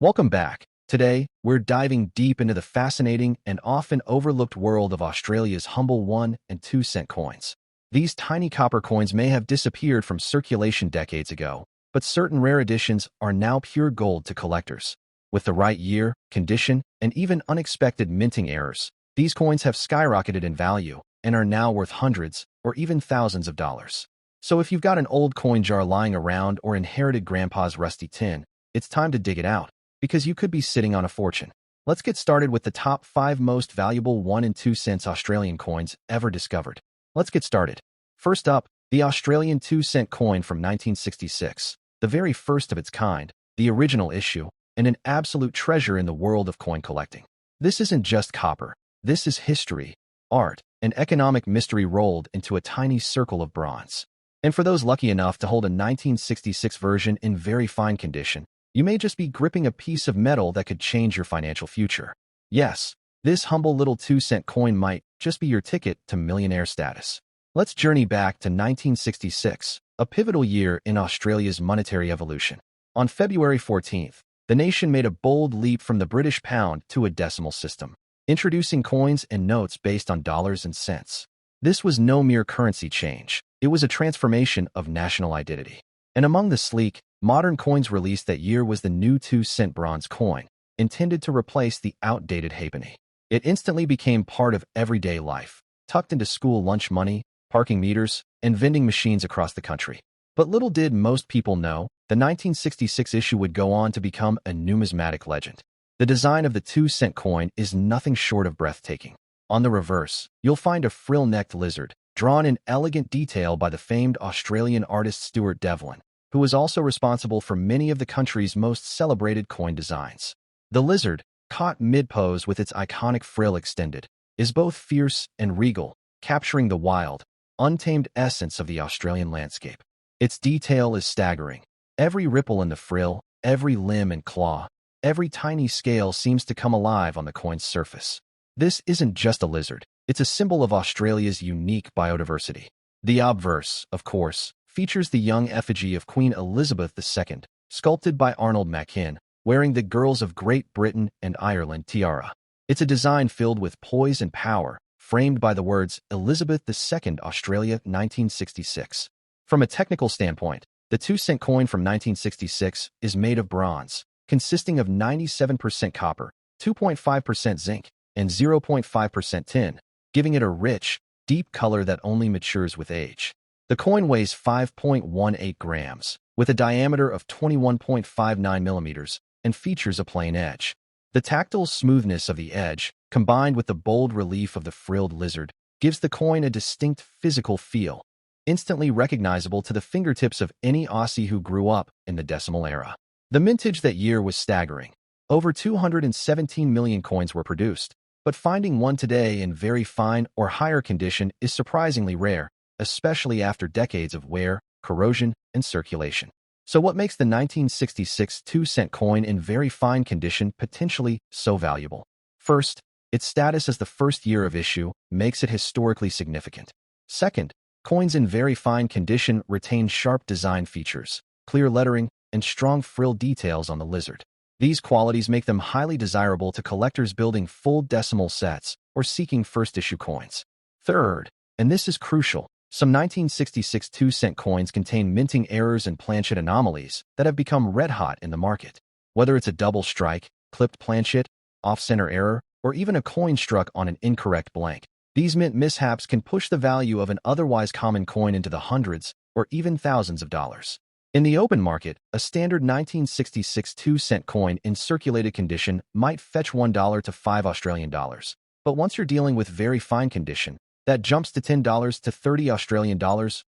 Welcome back. Today, we're diving deep into the fascinating and often overlooked world of Australia's humble 1 and 2 cent coins. These tiny copper coins may have disappeared from circulation decades ago, but certain rare editions are now pure gold to collectors. With the right year, condition, and even unexpected minting errors, these coins have skyrocketed in value and are now worth hundreds or even thousands of dollars. So if you've got an old coin jar lying around or inherited grandpa's rusty tin, it's time to dig it out, because you could be sitting on a fortune. Let's get started with the top 5 most valuable 1 and 2 cents Australian coins ever discovered. Let's get started. First up, the Australian 2-cent coin from 1966, the very first of its kind, the original issue, and an absolute treasure in the world of coin collecting. This isn't just copper. This is history, art, and economic mystery rolled into a tiny circle of bronze. And for those lucky enough to hold a 1966 version in very fine condition, you may just be gripping a piece of metal that could change your financial future. Yes, this humble little 2-cent coin might just be your ticket to millionaire status. Let's journey back to 1966, a pivotal year in Australia's monetary evolution. On February 14th, the nation made a bold leap from the British pound to a decimal system, introducing coins and notes based on dollars and cents. This was no mere currency change. It was a transformation of national identity. And among the sleek, modern coins released that year was the new 2-cent bronze coin, intended to replace the outdated halfpenny. It instantly became part of everyday life, tucked into school lunch money, parking meters, and vending machines across the country. But little did most people know, the 1966 issue would go on to become a numismatic legend. The design of the 2-cent coin is nothing short of breathtaking. On the reverse, you'll find a frill-necked lizard, drawn in elegant detail by the famed Australian artist Stuart Devlin, who was also responsible for many of the country's most celebrated coin designs. The lizard, caught mid-pose with its iconic frill extended, is both fierce and regal, capturing the wild, untamed essence of the Australian landscape. Its detail is staggering. Every ripple in the frill, every limb and claw, every tiny scale seems to come alive on the coin's surface. This isn't just a lizard. It's a symbol of Australia's unique biodiversity. The obverse, of course, features the young effigy of Queen Elizabeth II, sculpted by Arnold Machin, wearing the Girls of Great Britain and Ireland tiara. It's a design filled with poise and power, framed by the words Elizabeth II Australia 1966. From a technical standpoint, the 2-cent coin from 1966 is made of bronze, consisting of 97% copper, 2.5% zinc, and 0.5% tin, giving it a rich, deep color that only matures with age. The coin weighs 5.18 grams, with a diameter of 21.59 millimeters, and features a plain edge. The tactile smoothness of the edge, combined with the bold relief of the frilled lizard, gives the coin a distinct physical feel, instantly recognizable to the fingertips of any Aussie who grew up in the decimal era. The mintage that year was staggering. Over 217 million coins were produced, but finding one today in very fine or higher condition is surprisingly rare, especially after decades of wear, corrosion, and circulation. So what makes the 1966 2-cent coin in very fine condition potentially so valuable? First, its status as the first year of issue makes it historically significant. Second, coins in very fine condition retain sharp design features, clear lettering, and strong frill details on the lizard. These qualities make them highly desirable to collectors building full decimal sets or seeking first-issue coins. Third, and this is crucial, some 1966 2-cent coins contain minting errors and planchet anomalies that have become red-hot in the market. Whether it's a double strike, clipped planchet, off-center error, or even a coin struck on an incorrect blank, these mint mishaps can push the value of an otherwise common coin into the hundreds or even thousands of dollars. In the open market, a standard 1966 2-cent coin in circulated condition might fetch $1 to $5 Australian. But once you're dealing with very fine condition, that jumps to $10 to $30 Australian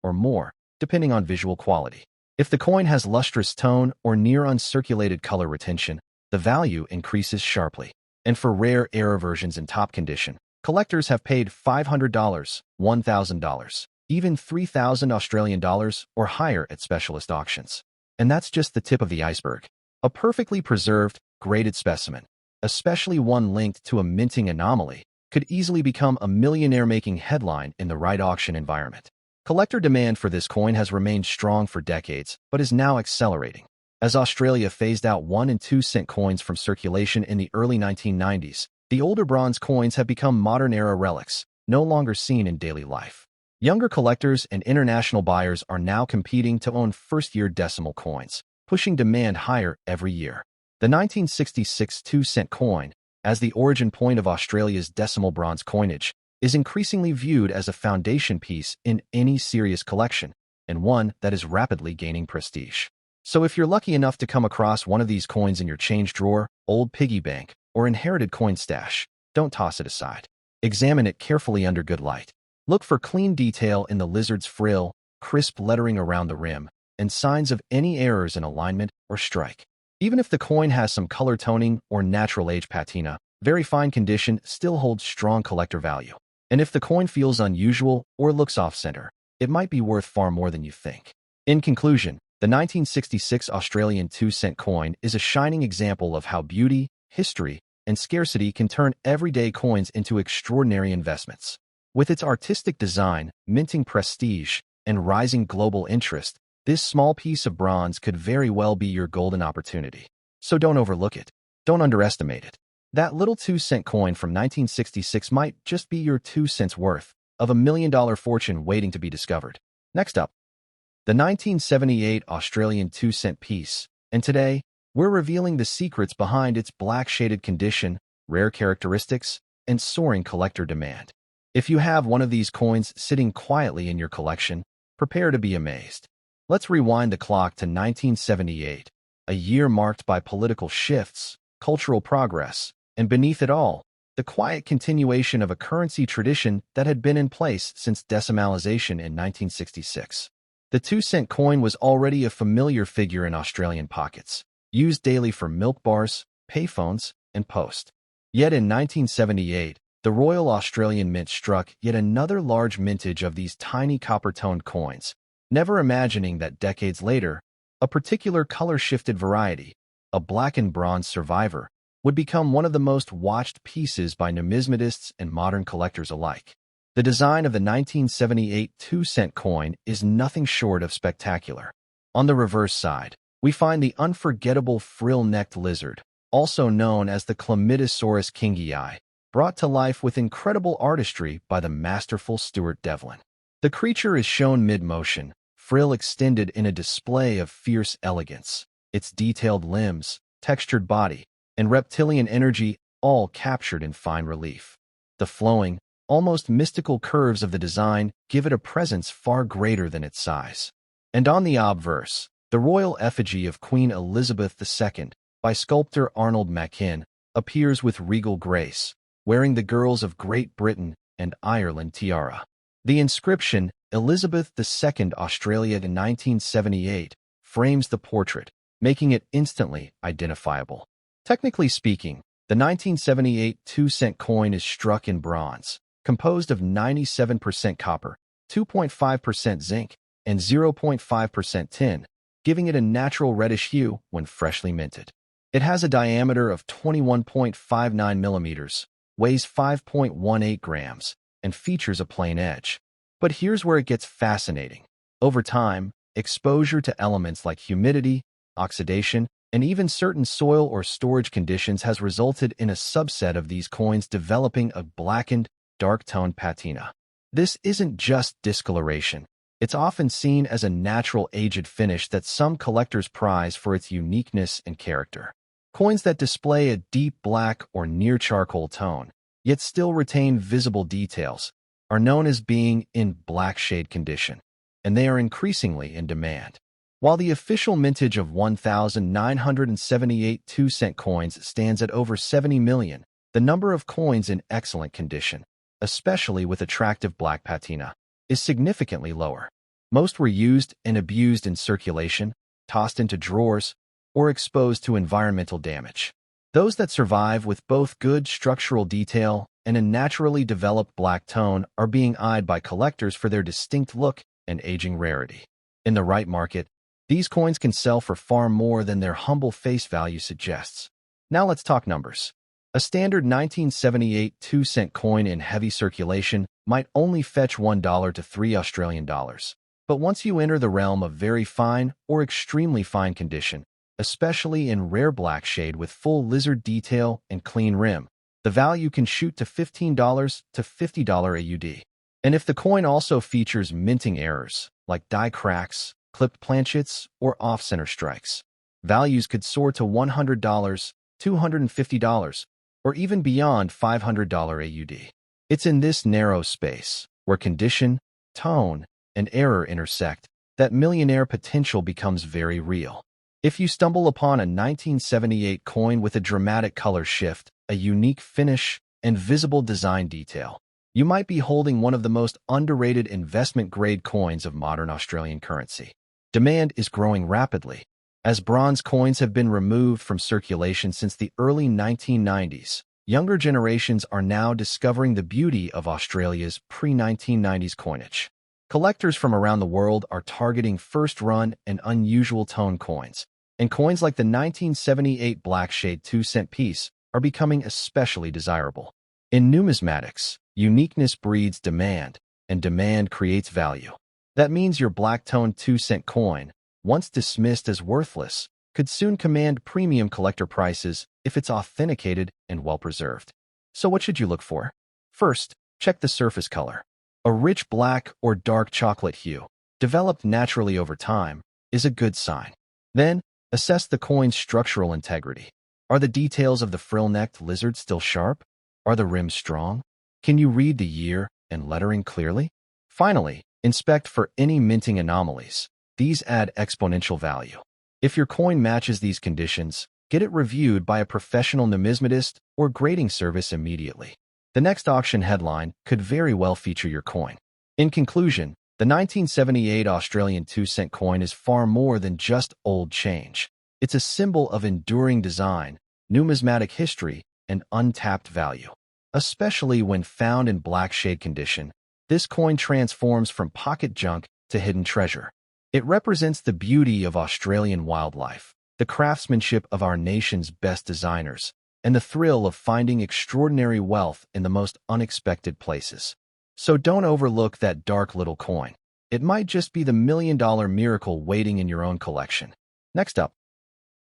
or more, depending on visual quality. If the coin has lustrous tone or near uncirculated color retention, the value increases sharply. And for rare error versions in top condition, collectors have paid $500, $1,000, even $3,000 Australian or higher at specialist auctions. And that's just the tip of the iceberg. A perfectly preserved, graded specimen, especially one linked to a minting anomaly, could easily become a millionaire-making headline in the right auction environment. Collector demand for this coin has remained strong for decades, but is now accelerating. As Australia phased out 1 and 2 cent coins from circulation in the early 1990s, the older bronze coins have become modern-era relics, no longer seen in daily life. Younger collectors and international buyers are now competing to own first-year decimal coins, pushing demand higher every year. The 1966 2-cent coin, as the origin point of Australia's decimal bronze coinage, is increasingly viewed as a foundation piece in any serious collection, and one that is rapidly gaining prestige. So if you're lucky enough to come across one of these coins in your change drawer, old piggy bank, or inherited coin stash, don't toss it aside. Examine it carefully under good light. Look for clean detail in the lizard's frill, crisp lettering around the rim, and signs of any errors in alignment or strike. Even if the coin has some color toning or natural age patina, very fine condition still holds strong collector value. And if the coin feels unusual or looks off-center, it might be worth far more than you think. In conclusion, the 1966 Australian 2-cent coin is a shining example of how beauty, history, and scarcity can turn everyday coins into extraordinary investments. With its artistic design, minting prestige, and rising global interest, this small piece of bronze could very well be your golden opportunity. So don't overlook it. Don't underestimate it. That little 2-cent coin from 1966 might just be your 2 cents worth of a $1 million fortune waiting to be discovered. Next up, the 1978 Australian 2-cent piece, and today, we're revealing the secrets behind its black-shaded condition, rare characteristics, and soaring collector demand. If you have one of these coins sitting quietly in your collection, prepare to be amazed. Let's rewind the clock to 1978, a year marked by political shifts, cultural progress, and beneath it all, the quiet continuation of a currency tradition that had been in place since decimalization in 1966. The 2-cent coin was already a familiar figure in Australian pockets, used daily for milk bars, payphones, and post. Yet in 1978, the Royal Australian Mint struck yet another large mintage of these tiny copper-toned coins, never imagining that decades later, a particular color-shifted variety, a blackened bronze survivor, would become one of the most watched pieces by numismatists and modern collectors alike. The design of the 1978 2-cent coin is nothing short of spectacular. On the reverse side, we find the unforgettable frill-necked lizard, also known as the Chlamydosaurus kingii, brought to life with incredible artistry by the masterful Stuart Devlin. The creature is shown mid-motion, frill extended in a display of fierce elegance, its detailed limbs, textured body, and reptilian energy all captured in fine relief. The flowing, almost mystical curves of the design give it a presence far greater than its size. And on the obverse, the royal effigy of Queen Elizabeth II, by sculptor Arnold Machin, appears with regal grace, wearing the Girls of Great Britain and Ireland tiara. The inscription, Elizabeth II Australia in 1978, frames the portrait, making it instantly identifiable. Technically speaking, the 1978 2-cent coin is struck in bronze, composed of 97% copper, 2.5% zinc, and 0.5% tin, giving it a natural reddish hue when freshly minted. It has a diameter of 21.59 millimeters, weighs 5.18 grams, and features a plain edge. But here's where it gets fascinating. Over time, exposure to elements like humidity, oxidation, and even certain soil or storage conditions has resulted in a subset of these coins developing a blackened, dark-toned patina. This isn't just discoloration. It's often seen as a natural aged finish that some collectors prize for its uniqueness and character. Coins that display a deep black or near charcoal tone, yet still retain visible details, are known as being in black shade condition, and they are increasingly in demand. While the official mintage of 1,978 2-cent coins stands at over 70 million, the number of coins in excellent condition, especially with attractive black patina, is significantly lower. Most were used and abused in circulation, tossed into drawers, or exposed to environmental damage. Those that survive with both good structural detail and a naturally developed black tone are being eyed by collectors for their distinct look and aging rarity. In the right market, these coins can sell for far more than their humble face value suggests. Now let's talk numbers. A standard 1978 2-cent coin in heavy circulation might only fetch $1 to $3 Australian dollars. But once you enter the realm of very fine or extremely fine condition, especially in rare black shade with full lizard detail and clean rim. The value can shoot to $15 to $50 AUD. And if the coin also features minting errors, like die cracks, clipped planchets, or off-center strikes, values could soar to $100, $250, or even beyond $500 AUD. It's in this narrow space, where condition, tone, and error intersect, that Millionaire potential becomes very real. If you stumble upon a 1978 coin with a dramatic color shift, a unique finish, and visible design detail, you might be holding one of the most underrated investment-grade coins of modern Australian currency. Demand is growing rapidly. As bronze coins have been removed from circulation since the early 1990s, younger generations are now discovering the beauty of Australia's pre-1990s coinage. Collectors from around the world are targeting first-run and unusual tone coins, and coins like the 1978 black shade 2-cent piece are becoming especially desirable. In numismatics, uniqueness breeds demand, and demand creates value. That means your black-toned 2-cent coin, once dismissed as worthless, could soon command premium collector prices if it's authenticated and well-preserved. So what should you look for? First, check the surface color. A rich black or dark chocolate hue, developed naturally over time, is a good sign. Then, assess the coin's structural integrity. Are the details of the frill-necked lizard still sharp? Are the rims strong? Can you read the year and lettering clearly? Finally, inspect for any minting anomalies. These add exponential value. If your coin matches these conditions, get it reviewed by a professional numismatist or grading service immediately. The next auction headline could very well feature your coin. In conclusion, the 1978 Australian 2-cent coin is far more than just old change. It's a symbol of enduring design, numismatic history, and untapped value. Especially when found in black shade condition, this coin transforms from pocket junk to hidden treasure. It represents the beauty of Australian wildlife, the craftsmanship of our nation's best designers, and the thrill of finding extraordinary wealth in the most unexpected places. So don't overlook that dark little coin. It might just be the million-dollar miracle waiting in your own collection. Next up,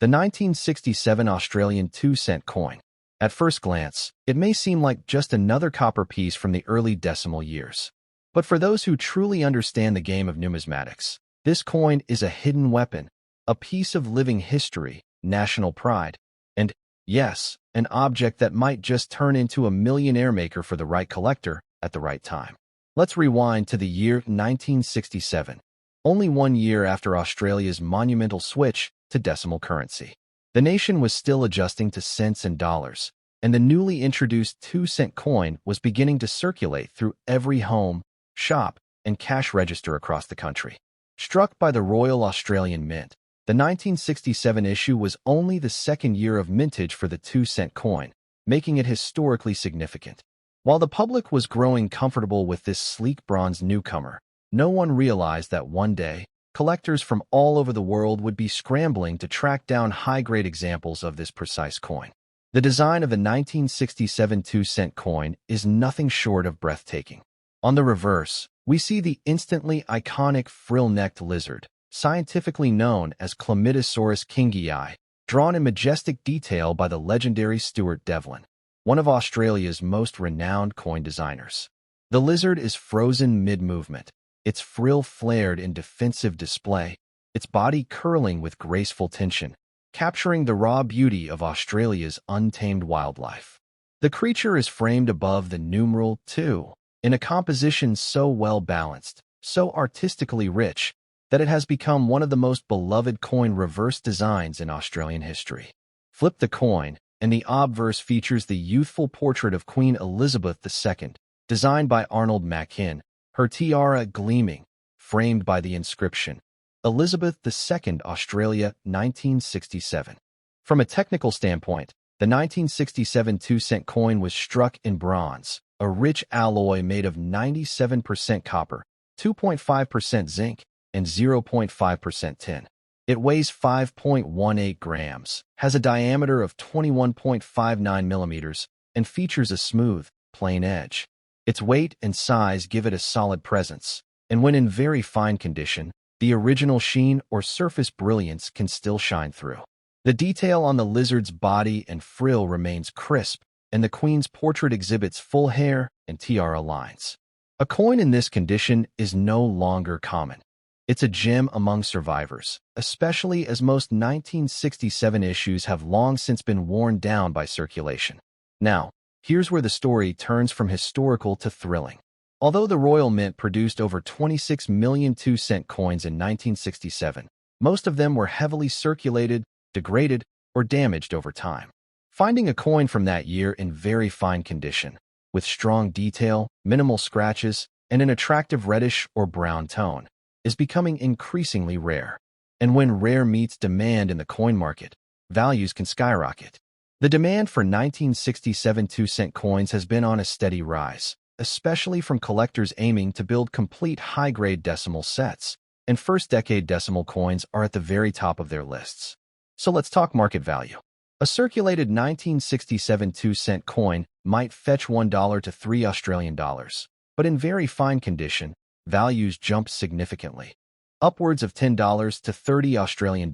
the 1967 Australian 2-cent coin. At first glance, it may seem like just another copper piece from the early decimal years. But for those who truly understand the game of numismatics, this coin is a hidden weapon, a piece of living history, national pride, and, yes, an object that might just turn into a millionaire maker for the right collector at the right time. Let's rewind to the year 1967, only 1 year after Australia's monumental switch to decimal currency. The nation was still adjusting to cents and dollars, and the newly introduced 2-cent coin was beginning to circulate through every home, shop, and cash register across the country. Struck by the Royal Australian Mint, the 1967 issue was only the second year of mintage for the 2-cent coin, making it historically significant. While the public was growing comfortable with this sleek bronze newcomer, no one realized that one day, collectors from all over the world would be scrambling to track down high-grade examples of this precise coin. The design of the 1967 2-cent coin is nothing short of breathtaking. On the reverse, we see the instantly iconic frill-necked lizard, scientifically known as Chlamydosaurus kingii, drawn in majestic detail by the legendary Stuart Devlin, one of Australia's most renowned coin designers. The lizard is frozen mid-movement, its frill flared in defensive display, its body curling with graceful tension, capturing the raw beauty of Australia's untamed wildlife. The creature is framed above the numeral 2, in a composition so well-balanced, so artistically rich, that it has become one of the most beloved coin reverse designs in Australian history. Flip the coin, and the obverse features the youthful portrait of Queen Elizabeth II, designed by Arnold Machin, her tiara gleaming, framed by the inscription, Elizabeth II, Australia, 1967. From a technical standpoint, the 1967 2-cent coin was struck in bronze, a rich alloy made of 97% copper, 2.5% zinc, and 0.5% tin. It weighs 5.18 grams, has a diameter of 21.59 millimeters, and features a smooth, plain edge. Its weight and size give it a solid presence, and when in very fine condition, the original sheen or surface brilliance can still shine through. The detail on the lizard's body and frill remains crisp, and the queen's portrait exhibits full hair and tiara lines. A coin in this condition is no longer common. It's a gem among survivors, especially as most 1967 issues have long since been worn down by circulation. Now, here's where the story turns from historical to thrilling. Although the Royal Mint produced over 26 million 2-cent coins in 1967, most of them were heavily circulated, degraded, or damaged over time. Finding a coin from that year in very fine condition, with strong detail, minimal scratches, and an attractive reddish or brown tone, is becoming increasingly rare. And when rare meets demand in the coin market, values can skyrocket. The demand for 1967 2-cent coins has been on a steady rise, especially from collectors aiming to build complete high-grade decimal sets, and first-decade decimal coins are at the very top of their lists. So let's talk market value. A circulated 1967 2-cent coin might fetch $1 to $3 Australian, but in very fine condition, values jump significantly, upwards of $10 to $30 Australian,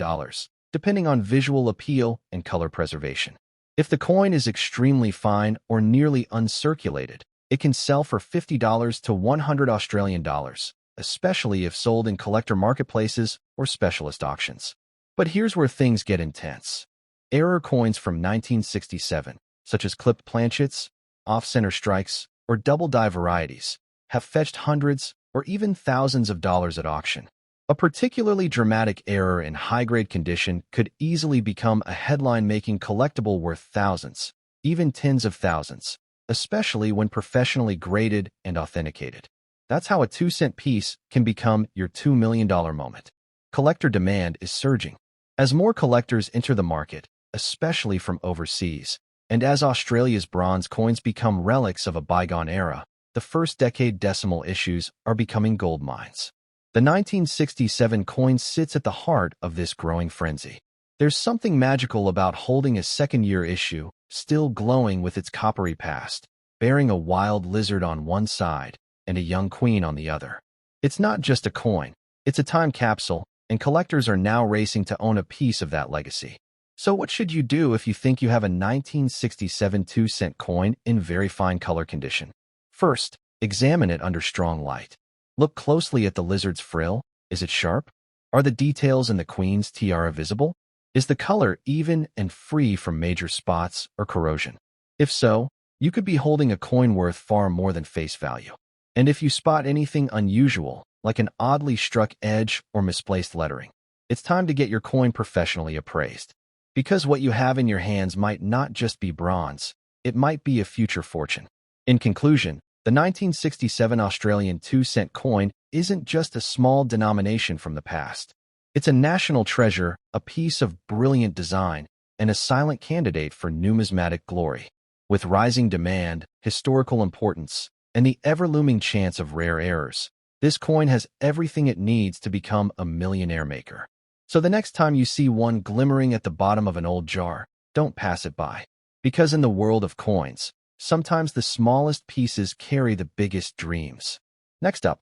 depending on visual appeal and color preservation. If the coin is extremely fine or nearly uncirculated, it can sell for $50 to $100 Australian, especially if sold in collector marketplaces or specialist auctions. But here's where things get intense. Error coins from 1967, such as clipped planchets, off-center strikes, or double-die varieties, have fetched hundreds or even thousands of dollars at auction. A particularly dramatic error in high-grade condition could easily become a headline-making collectible worth thousands, even tens of thousands, especially when professionally graded and authenticated. That's how a 2-cent piece can become your $2 million moment. Collector demand is surging. As more collectors enter the market, especially from overseas, and as Australia's bronze coins become relics of a bygone era, the first-decade decimal issues are becoming gold mines. The 1967 coin sits at the heart of this growing frenzy. There's something magical about holding a second-year issue, still glowing with its coppery past, bearing a wild lizard on one side and a young queen on the other. It's not just a coin, it's a time capsule, and collectors are now racing to own a piece of that legacy. So what should you do if you think you have a 1967 2-cent coin in very fine color condition? First, examine it under strong light. Look closely at the lizard's frill. Is it sharp? Are the details in the queen's tiara visible? Is the color even and free from major spots or corrosion? If so, you could be holding a coin worth far more than face value. And if you spot anything unusual, like an oddly struck edge or misplaced lettering, it's time to get your coin professionally appraised. Because what you have in your hands might not just be bronze, it might be a future fortune. In conclusion, the 1967 Australian 2-cent coin isn't just a small denomination from the past. It's a national treasure, a piece of brilliant design, and a silent candidate for numismatic glory. With rising demand, historical importance, and the ever-looming chance of rare errors, this coin has everything it needs to become a millionaire maker. So the next time you see one glimmering at the bottom of an old jar, don't pass it by. Because in the world of coins, sometimes the smallest pieces carry the biggest dreams. Next up,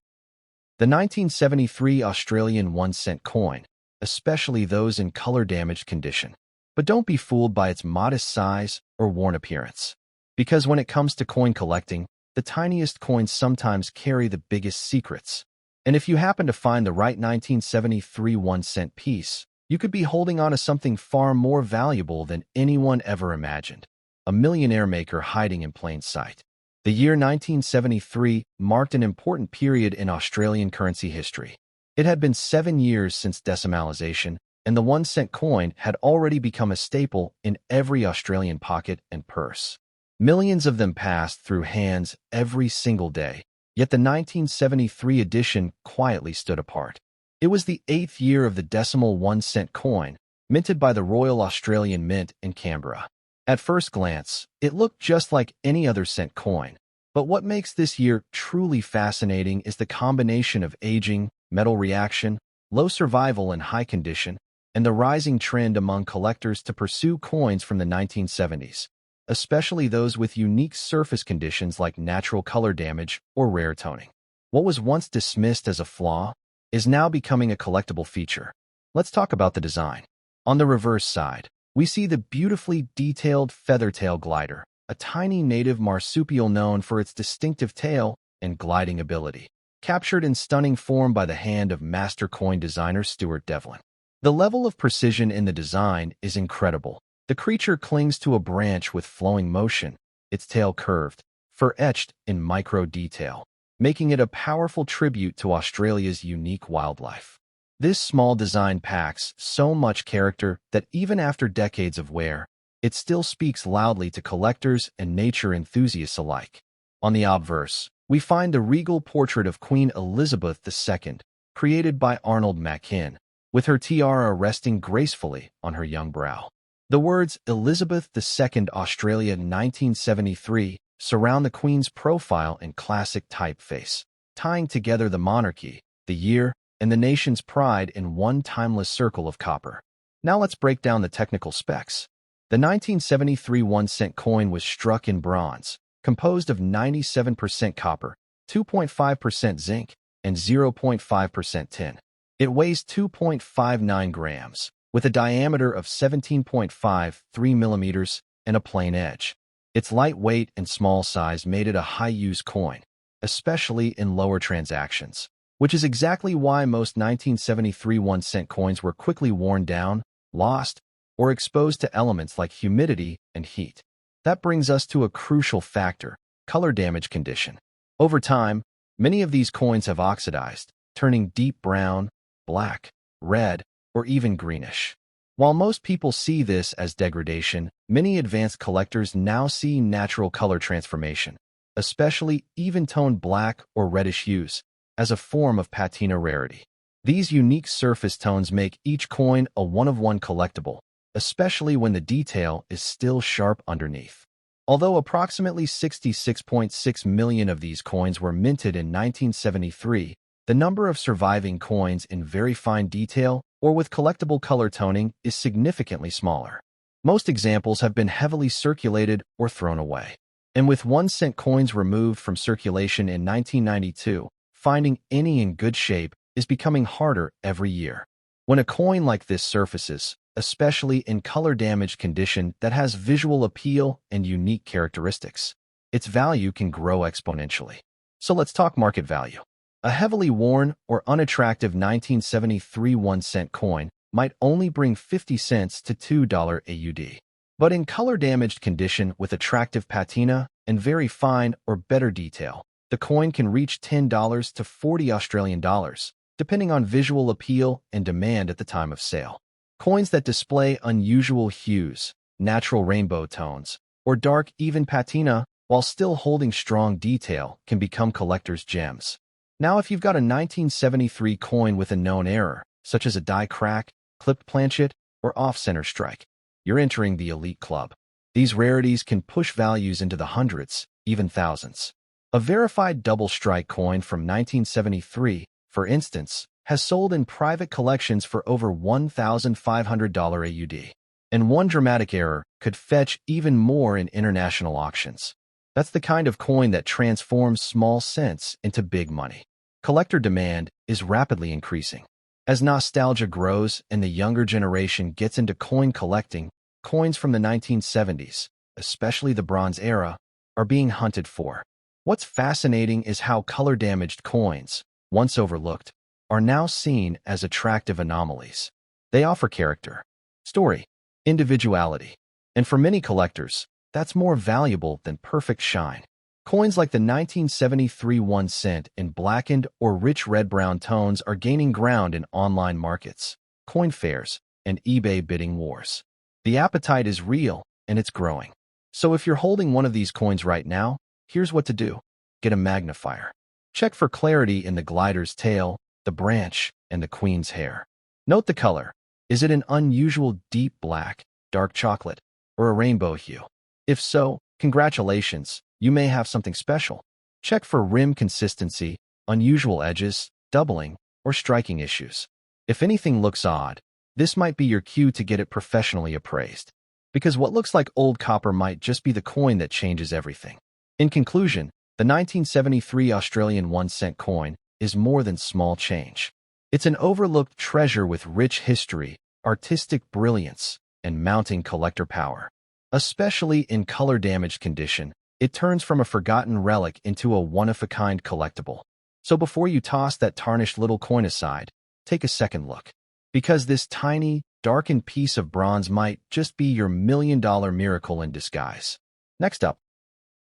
the 1973 Australian 1-cent coin, especially those in color-damaged condition. But don't be fooled by its modest size or worn appearance. Because when it comes to coin collecting, the tiniest coins sometimes carry the biggest secrets. And if you happen to find the right 1973 1-cent piece, you could be holding on to something far more valuable than anyone ever imagined. A millionaire maker hiding in plain sight. The year 1973 marked an important period in Australian currency history. It had been 7 years since decimalisation, and the 1-cent coin had already become a staple in every Australian pocket and purse. Millions of them passed through hands every single day, yet the 1973 edition quietly stood apart. It was the 8th year of the decimal 1-cent coin, minted by the Royal Australian Mint in Canberra. At first glance, it looked just like any other cent coin, but what makes this year truly fascinating is the combination of aging, metal reaction, low survival and high condition, and the rising trend among collectors to pursue coins from the 1970s, especially those with unique surface conditions like natural color damage or rare toning. What was once dismissed as a flaw, is now becoming a collectible feature. Let's talk about the design. On the reverse side, we see the beautifully detailed feathertail glider, a tiny native marsupial known for its distinctive tail and gliding ability, captured in stunning form by the hand of master coin designer Stuart Devlin. The level of precision in the design is incredible. The creature clings to a branch with flowing motion, its tail curved, fur etched in micro detail, making it a powerful tribute to Australia's unique wildlife. This small design packs so much character that even after decades of wear, it still speaks loudly to collectors and nature enthusiasts alike. On the obverse, we find the regal portrait of Queen Elizabeth II, created by Arnold Machin, with her tiara resting gracefully on her young brow. The words Elizabeth II Australia 1973 surround the Queen's profile in classic typeface, tying together the monarchy, the year, and the nation's pride in one timeless circle of copper. Now let's break down the technical specs. The 1973 1-cent coin was struck in bronze, composed of 97% copper, 2.5% zinc, and 0.5% tin. It weighs 2.59 grams, with a diameter of 17.53 millimeters and a plain edge. Its lightweight and small size made it a high-use coin, especially in lower transactions, which is exactly why most 1973 1-cent coins were quickly worn down, lost, or exposed to elements like humidity and heat. That brings us to a crucial factor: color damage condition. Over time, many of these coins have oxidized, turning deep brown, black, red, or even greenish. While most people see this as degradation, many advanced collectors now see natural color transformation, especially even-toned black or reddish hues, as a form of patina rarity. These unique surface tones make each coin a one-of-one collectible, especially when the detail is still sharp underneath. Although approximately 66.6 million of these coins were minted in 1973, the number of surviving coins in very fine detail or with collectible color toning is significantly smaller. Most examples have been heavily circulated or thrown away. And with 1-cent coins removed from circulation in 1992, finding any in good shape is becoming harder every year. When a coin like this surfaces, especially in color-damaged condition that has visual appeal and unique characteristics, its value can grow exponentially. So let's talk market value. A heavily worn or unattractive 1973 1-cent coin might only bring 50 cents to $2 AUD. But in color-damaged condition with attractive patina and very fine or better detail, the coin can reach $10 to 40 Australian dollars, depending on visual appeal and demand at the time of sale. Coins that display unusual hues, natural rainbow tones, or dark even patina while still holding strong detail can become collector's gems. Now, if you've got a 1973 coin with a known error, such as a die crack, clipped planchet, or off-center strike, you're entering the elite club. These rarities can push values into the hundreds, even thousands. A verified double-strike coin from 1973, for instance, has sold in private collections for over $1,500 AUD. And one dramatic error could fetch even more in international auctions. That's the kind of coin that transforms small cents into big money. Collector demand is rapidly increasing. As nostalgia grows and the younger generation gets into coin collecting, coins from the 1970s, especially the Bronze Era, are being hunted for. What's fascinating is how color-damaged coins, once overlooked, are now seen as attractive anomalies. They offer character, story, individuality, and for many collectors, that's more valuable than perfect shine. Coins like the 1973 1-cent in blackened or rich red-brown tones are gaining ground in online markets, coin fairs, and eBay bidding wars. The appetite is real, and it's growing. So if you're holding one of these coins right now, here's what to do. Get a magnifier. Check for clarity in the glider's tail, the branch, and the queen's hair. Note the color. Is it an unusual deep black, dark chocolate, or a rainbow hue? If so, congratulations, you may have something special. Check for rim consistency, unusual edges, doubling, or striking issues. If anything looks odd, this might be your cue to get it professionally appraised. Because what looks like old copper might just be the coin that changes everything. In conclusion, the 1973 Australian 1-cent coin is more than small change. It's an overlooked treasure with rich history, artistic brilliance, and mounting collector power. Especially in color-damaged condition, it turns from a forgotten relic into a one-of-a-kind collectible. So before you toss that tarnished little coin aside, take a second look. Because this tiny, darkened piece of bronze might just be your million-dollar miracle in disguise. Next up,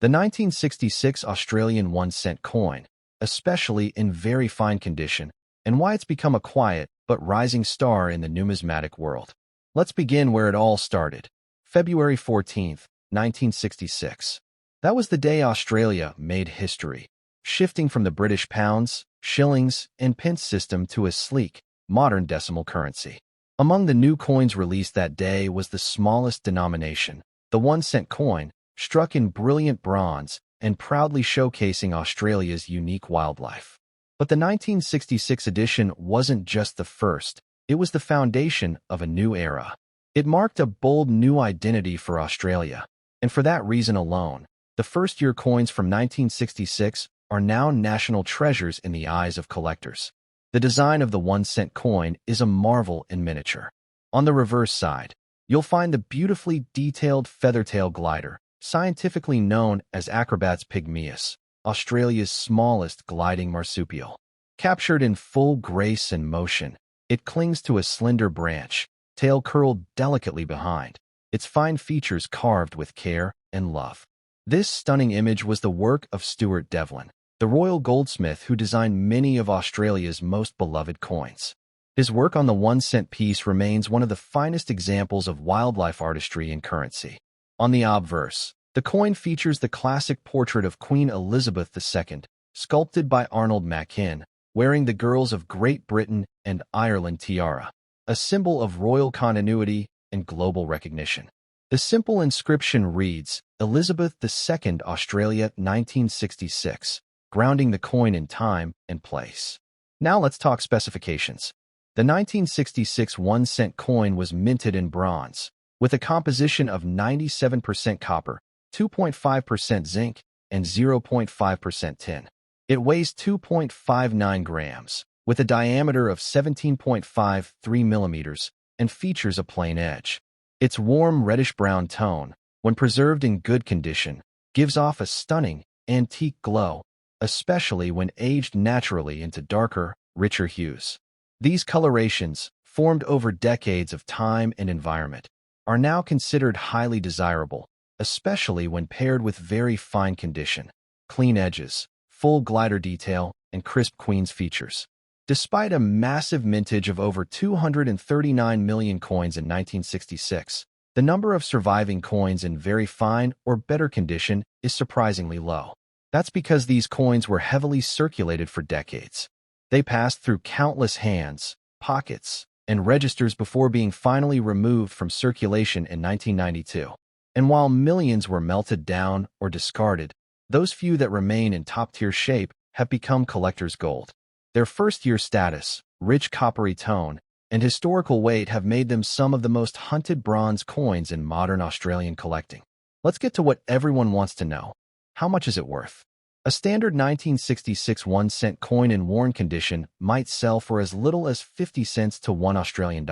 the 1966 Australian 1-cent coin, especially in very fine condition, and why it's become a quiet but rising star in the numismatic world. Let's begin where it all started. February 14th, 1966. That was the day Australia made history, shifting from the British pounds, shillings, and pence system to a sleek, modern decimal currency. Among the new coins released that day was the smallest denomination, the 1-cent coin, struck in brilliant bronze and proudly showcasing Australia's unique wildlife. But the 1966 edition wasn't just the first, it was the foundation of a new era. It marked a bold new identity for Australia, and for that reason alone, the first-year coins from 1966 are now national treasures in the eyes of collectors. The design of the 1-cent coin is a marvel in miniature. On the reverse side, you'll find the beautifully detailed feathertail glider, scientifically known as Acrobat's pygmaeus, Australia's smallest gliding marsupial. Captured in full grace and motion, it clings to a slender branch, tail curled delicately behind, its fine features carved with care and love. This stunning image was the work of Stuart Devlin, the royal goldsmith who designed many of Australia's most beloved coins. His work on the 1-cent piece remains one of the finest examples of wildlife artistry in currency. On the obverse, the coin features the classic portrait of Queen Elizabeth II, sculpted by Arnold Machin, wearing the Girls of Great Britain and Ireland tiara, a symbol of royal continuity and global recognition. The simple inscription reads, Elizabeth II, Australia, 1966, grounding the coin in time and place. Now let's talk specifications. The 1966 1-cent coin was minted in bronze, with a composition of 97% copper, 2.5% zinc, and 0.5% tin. It weighs 2.59 grams, with a diameter of 17.53 millimeters, and features a plain edge. Its warm reddish-brown tone, when preserved in good condition, gives off a stunning, antique glow, especially when aged naturally into darker, richer hues. These colorations, formed over decades of time and environment, are now considered highly desirable, especially when paired with very fine condition, clean edges, full glider detail, and crisp queen's features. Despite a massive mintage of over 239 million coins in 1966, the number of surviving coins in very fine or better condition is surprisingly low. That's because these coins were heavily circulated for decades. They passed through countless hands, pockets, and registers before being finally removed from circulation in 1992. And while millions were melted down or discarded, those few that remain in top-tier shape have become collector's gold. Their first-year status, rich coppery tone, and historical weight have made them some of the most hunted bronze coins in modern Australian collecting. Let's get to what everyone wants to know. How much is it worth? A standard 1966 1-cent coin in worn condition might sell for as little as 50 cents to $1 Australian.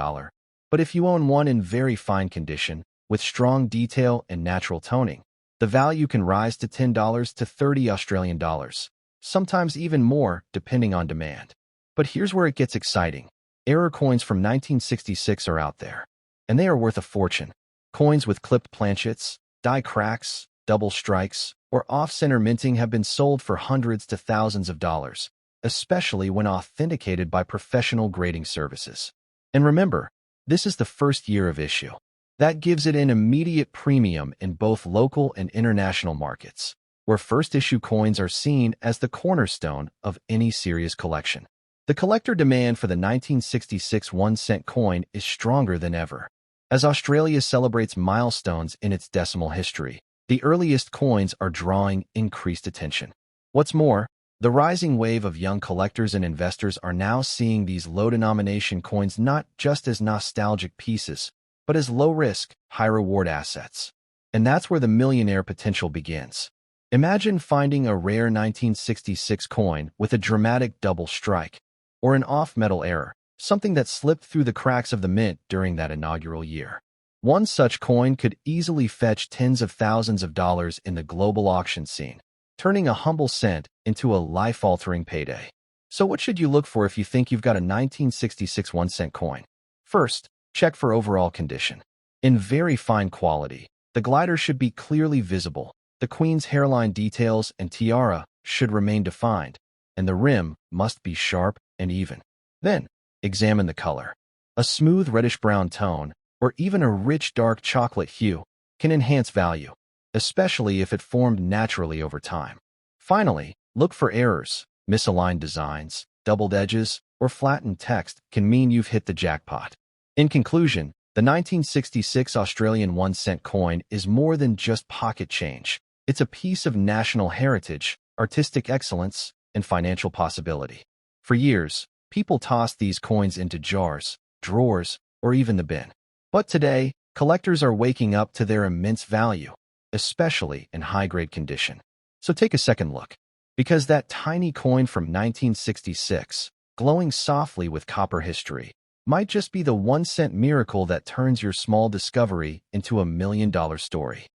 But if you own one in very fine condition, with strong detail and natural toning, the value can rise to $10 to $30 Australian, sometimes even more depending on demand. But here's where it gets exciting. Error coins from 1966 are out there, and they are worth a fortune. Coins with clipped planchets, die cracks, double strikes, or off-center minting have been sold for hundreds to thousands of dollars, especially when authenticated by professional grading services. And remember, this is the first year of issue. That gives it an immediate premium in both local and international markets, where first-issue coins are seen as the cornerstone of any serious collection. The collector demand for the 1966 1-cent coin is stronger than ever. As Australia celebrates milestones in its decimal history, the earliest coins are drawing increased attention. What's more, the rising wave of young collectors and investors are now seeing these low-denomination coins not just as nostalgic pieces, but as low-risk, high-reward assets. And that's where the millionaire potential begins. Imagine finding a rare 1966 coin with a dramatic double strike, or an off-metal error, something that slipped through the cracks of the mint during that inaugural year. One such coin could easily fetch tens of thousands of dollars in the global auction scene, turning a humble cent into a life-altering payday. So what should you look for if you think you've got a 1966 1-cent coin? First, check for overall condition. In very fine quality, the glider should be clearly visible, the queen's hairline details and tiara should remain defined, and the rim must be sharp and even. Then, examine the color. A smooth reddish-brown tone, or even a rich dark chocolate hue, can enhance value, especially if it formed naturally over time. Finally, look for errors. Misaligned designs, doubled edges, or flattened text can mean you've hit the jackpot. In conclusion, the 1966 Australian 1-cent coin is more than just pocket change. It's a piece of national heritage, artistic excellence, and financial possibility. For years, people tossed these coins into jars, drawers, or even the bin. But today, collectors are waking up to their immense value, especially in high-grade condition. So take a second look. Because that tiny coin from 1966, glowing softly with copper history, might just be the 1-cent miracle that turns your small discovery into a $1 million story.